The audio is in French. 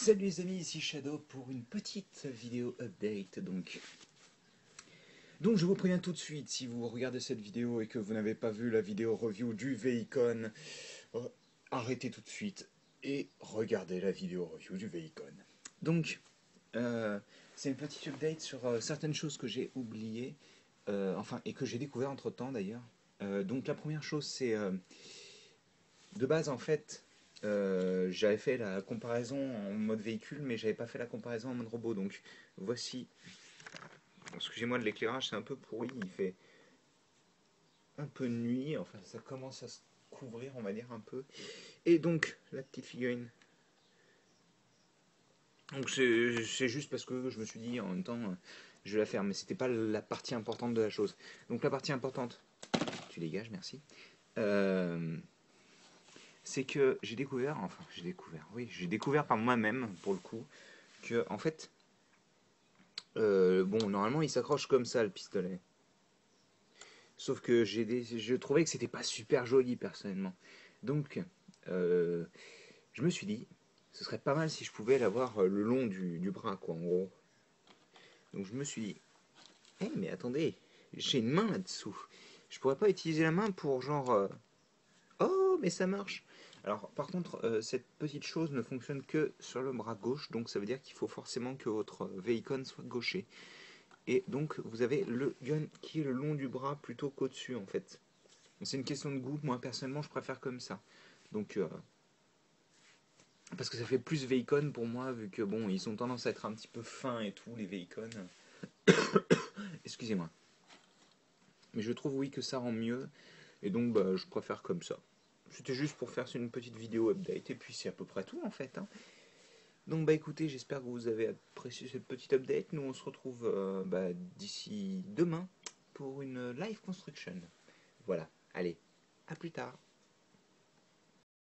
Salut les amis, ici Shadow pour une petite vidéo update. Donc je vous préviens tout de suite, si vous regardez cette vidéo et que vous n'avez pas vu la vidéo review du Veikon, arrêtez tout de suite et regardez la vidéo review du Veikon. Donc, c'est une petite update sur certaines choses que j'ai oubliées, et que j'ai découvert entre temps d'ailleurs. Donc la première chose c'est, de base en fait, j'avais fait la comparaison en mode véhicule, mais j'avais pas fait la comparaison en mode robot. Donc voici. Excusez-moi de l'éclairage, c'est un peu pourri, il fait un peu nuit, enfin ça commence à se couvrir, on va dire un peu. Et donc la petite figurine. Donc c'est juste parce que je me suis dit en même temps, je vais la faire, mais c'était pas la partie importante de la chose. Donc la partie importante, tu dégages, merci. Euh, c'est que j'ai découvert par moi-même pour le coup que en fait, bon, normalement il s'accroche comme ça le pistolet. Sauf que je trouvais que c'était pas super joli personnellement. Donc, euh, je me suis dit, ce serait pas mal si je pouvais l'avoir le long du bras, quoi, en gros. Donc je me suis dit, eh mais attendez, j'ai une main là-dessous. Je pourrais pas utiliser la main pour genre, oh mais ça marche. Alors par contre, cette petite chose ne fonctionne que sur le bras gauche, donc ça veut dire qu'il faut forcément que votre Veikon soit gaucher. Et donc vous avez le gun qui est le long du bras plutôt qu'au-dessus en fait. C'est une question de goût, moi personnellement je préfère comme ça. Donc, parce que ça fait plus Veikon pour moi, vu que bon, ils ont tendance à être un petit peu fins et tout, les Veikon. Excusez-moi. Mais je trouve oui que ça rend mieux, et donc bah, je préfère comme ça. C'était juste pour faire une petite vidéo update, et puis c'est à peu près tout en fait, hein. Donc bah écoutez, j'espère que vous avez apprécié cette petite update. Nous on se retrouve d'ici demain pour une live construction. Voilà, allez, à plus tard.